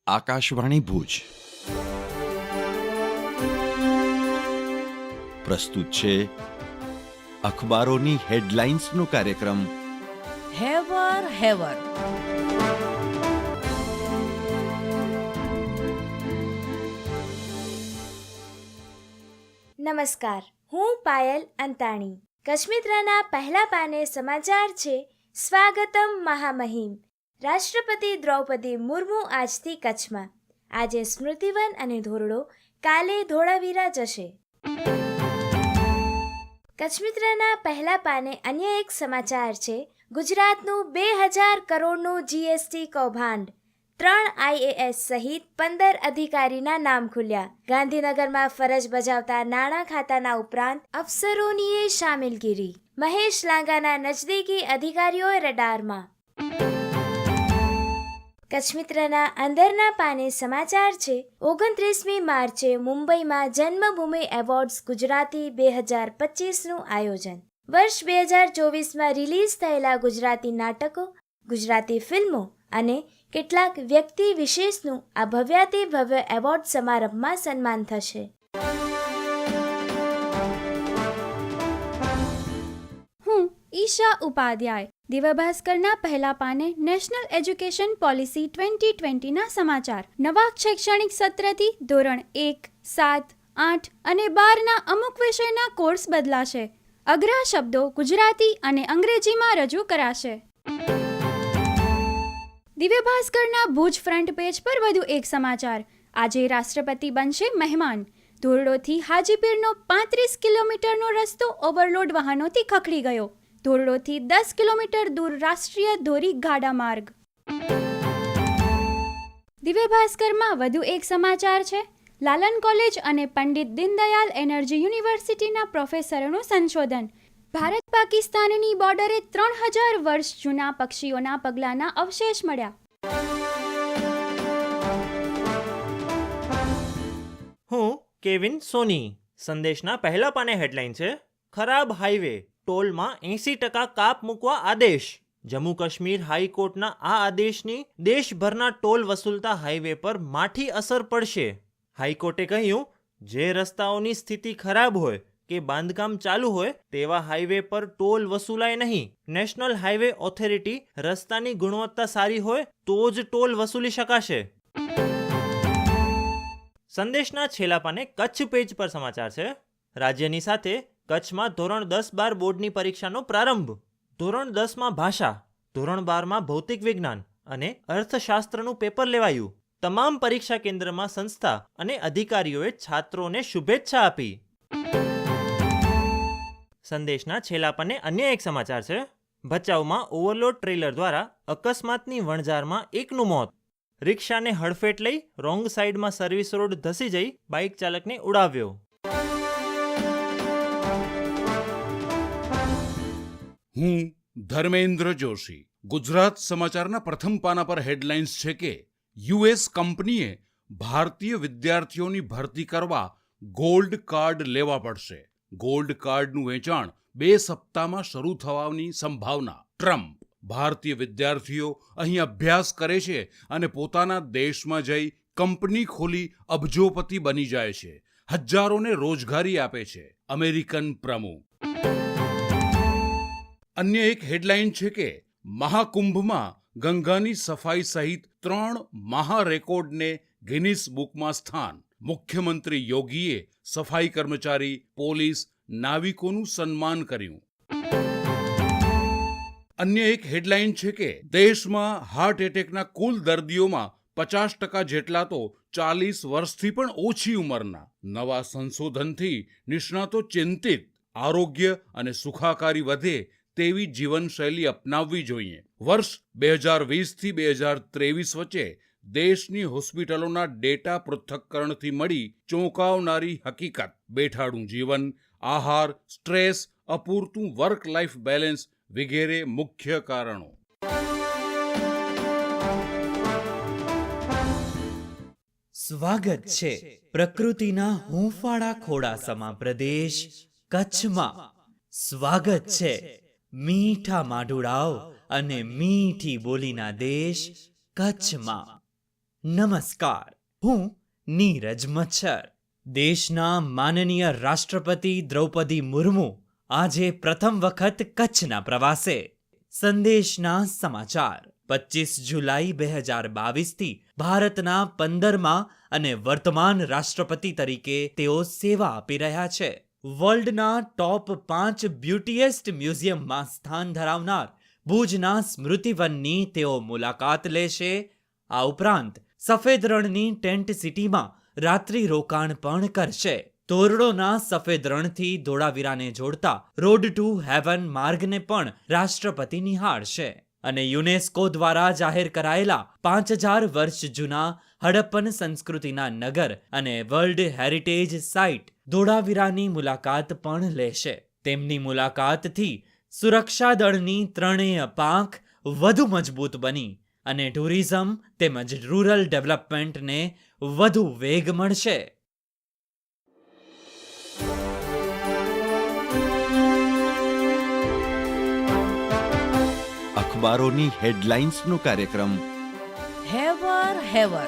આકાશવાણી ભુજ પ્રસ્તુત છે અખબારોની હેડલાઇન્સનો કાર્યક્રમ હેવર હેવર. નમસ્કાર, હું પાયલ અંતાણી. કચ્છમિત્રના પહેલા પાને સમાચાર છે. સ્વાગતમ મહામહિમ. રાષ્ટ્રપતિ દ્રૌપદી મુર્મુ આજથી કચ્છમાં. આજે સ્મૃતિવન અને ધોરડો, કાલે ધોળાવીરા જશે. કચ્છમિત્રના પહેલા પાને અન્ય એક સમાચાર છે. ગુજરાતનું 2000 કરોડનું જીએસટી કૌભાંડ. 3 આઈએએસ સહિત 15 અધિકારીના નામ ખુલ્યા. ગાંધીનગરમાં ફરજ બજાવતા નાણાં ખાતાના ઉપરાંત અફસરોની શામિલગીરી. મહેશ લાંગાના નજદીકી અધિકારીઓ રડારમાં. કચ્છમિત્રના અંદરના પાને સમાચાર છે. 29મી માર્ચે મુંબઈમાં જન્મભૂમિ એવોર્ડ્સ ગુજરાતી 2025નું આયોજન. વર્ષ 2024માં રિલીઝ થયેલા ગુજરાતી નાટકો, ગુજરાતી ફિલ્મો અને કેટલાક વ્યક્તિ વિશેષનું આ ભવ્યાતિ ભવ્ય એવોર્ડ સમારંભમાં સન્માન થશે. હું ઈશા ઉપાધ્યાય. દિવ્ય ભાસ્કરના પહેલા પાને નેશનલ એજ્યુકેશન પોલિસી 2020ના સમાચાર. નવા શૈક્ષણિક સત્રથી ધોરણ 1, 7, 8 અને 12ના અમુક વિષયના કોર્સ બદલાશે. અઘરા શબ્દો ગુજરાતી અને અંગ્રેજીમાં રજૂ કરાશે. દિવ્ય ભાસ્કરના ભુજ ફ્રન્ટ પેજ પર વધુ એક સમાચાર. આજે રાષ્ટ્રપતિ બનશે મહેમાન. ધોરડોથી હાજીપીરનો 35 કિલોમીટરનો રસ્તો ઓવરલોડ વાહનોથી ખખડી ગયો. ધોરડોથી 10 કિલોમીટર દૂર રાષ્ટ્રીય ધોરી ગાડા માર્ગ. દિવ્ય ભાસ્કરમાં વધુ એક સમાચાર છે. લાલન કોલેજ અને પંડિત દીનદયાલ એનર્જી યુનિવર્સિટીના પ્રોફેસરોનું સંશોધન. ભારત પાકિસ્તાનની બોર્ડરે 3000 વર્ષ જૂના પક્ષીઓના પગલાના અવશેષ મળ્યા. હું કેવિન સોની. સંદેશના પહેલા પાને હેડલાઇન છે. ખરાબ હાઈવે, ટોલમાં 80% કાપ મૂકવા આદેશ. જમ્મુ કાશ્મીર હાઈકોર્ટના આ આદેશની દેશભરના ટોલ વસૂલતા હાઈવે પર માઠી અસર પડશે. હાઈકોર્ટે કહ્યું, જે રસ્તાઓની સ્થિતિ ખરાબ હોય કે બાંધકામ ચાલુ હોય તેવા હાઈવે પર ટોલ વસૂલાય નહીં. નેશનલ હાઈવે ઓથોરિટી રસ્તાની ગુણવત્તા સારી હોય તો જ ટોલ વસૂલી શકાશે. સંદેશના છેલ્લા પાને કચ્છ પેજ પર સમાચાર છે. રાજ્યની સાથે કચ્છમાં ધોરણ 10-12 બોર્ડની પરીક્ષાનો પ્રારંભ. ધોરણ 10માં ભાષા, ધોરણ 12માં ભૌતિક વિજ્ઞાન અને અર્થશાસ્ત્રનું પેપર લેવાયું. તમામ પરીક્ષા કેન્દ્રમાં સંસ્થા અને અધિકારીઓએ છાત્રોને શુભેચ્છા આપી. સંદેશના છેલ્લા પાને અન્ય એક સમાચાર છે. ભચાઉમાં ઓવરલોડ ટ્રેલર દ્વારા અકસ્માતની વણઝારમાં એકનું મોત. રિક્ષાને હડફેટ લઈ રોંગ સાઈડમાં સર્વિસ રોડ ધસી જઈ બાઇક ચાલકને ઉડાવ્યો. હું ધર્મેન્દ્ર જોશી. ગુજરાત સમાચારના પ્રથમ પાના પર હેડલાઇન્સ છે કે યુએસ કંપનીએ ભારતીય વિદ્યાર્થીઓની ભરતી કરવા ગોલ્ડ કાર્ડ લેવા પડશે. ગોલ્ડ કાર્ડનું વેચાણ 2 સપ્તાહમાં શરૂ થવાની સંભાવના. ટ્રમ્પ. ભારતીય વિદ્યાર્થીઓ અહીં અભ્યાસ કરે છે અને પોતાના દેશમાં જઈ કંપની ખોલી અબજોપતિ બની જાય છે. હજારોને રોજગારી આપે છે. અમેરિકન પ્રમુખ. અન્ય એક હેડલાઇન છે કે મહાકુંભમાં ગંગાની સફાઈ સહિત 3 મહારેકોર્ડને ગિનિસ બુકમાં સ્થાન. મુખ્યમંત્રી યોગીએ સફાઈ કર્મચારી, પોલીસ, નાવિકોનું સન્માન કર્યું. અન્ય એક હેડલાઇન છે કે દેશમાં હાર્ટ એટેકના કુલ દર્દીઓમાં 50% જેટલા તો 40 વર્ષથી પણ ઓછી ઉંમરના. નવા સંશોધનથી નિષ્ણાતો ચિંતિત. આરોગ્ય અને સુખાકારી વધે તેવી જીવનશૈલી અપનાવવી જોઈએ. વર્ષ 2020થી 2023 વચ્ચે દેશની હોસ્પિટલોના ડેટા પૃથ્થકરણથી મળી ચોંકાવનારી હકીકત. બેઠાડું જીવન, આહાર, સ્ટ્રેસ, અપૂરતું વર્ક લાઈફ બેલેન્સ વગેરે મુખ્ય કારણો. સ્વાગત છે પ્રકૃતિના હૂંફાળા ખોડાસમા પ્રદેશ કચ્છમાં. સ્વાગત છે મીઠા માઢુડાઓ અને મીઠી બોલીના દેશ કચ્છમાં. નમસ્કાર, હું નીરજ મચ્છર. દેશના માનનીય રાષ્ટ્રપતિ દ્રૌપદી મુર્મુ આજે પ્રથમ વખત કચ્છના પ્રવાસે. સંદેશના સમાચાર. 25 જુલાઈ 2022થી ભારતના 15મા અને વર્તમાન રાષ્ટ્રપતિ તરીકે તેઓ સેવા આપી રહ્યા છે. વર્લ્ડના ટોપ 5 બ્યુટીએસ્ટ મ્યુઝિયમમાં સ્થાન ધરાવનાર ભુજના સ્મૃતિવનની તેઓ મુલાકાત લેશે. આ ઉપરાંત સફેદ રણની ટેન્ટ સિટીમાં રાત્રિ રોકાણ પણ કરશે. તોરડોના સફેદ રણથી ધોળાવીરાને જોડતા રોડ ટુ હેવન માર્ગને પણ રાષ્ટ્રપતિ નિહાળશે. અને યુનેસ્કો દ્વારા જાહેર કરાયેલા 5000 વર્ષ જૂના હડપ્પન સંસ્કૃતિના નગર અને વર્લ્ડ હેરિટેજ સાઇટ ધોળાવીરાની મુલાકાત પણ લેશે. તેમની મુલાકાતથી સુરક્ષા દળની ત્રણેય પાંખ વધુ મજબૂત બની અને ટુરિઝમ તેમજ રૂરલ ડેવલપમેન્ટને વધુ વેગ મળશે. અખબારોની હેડલાઇન્સનો કાર્યક્રમ હેવર હેવર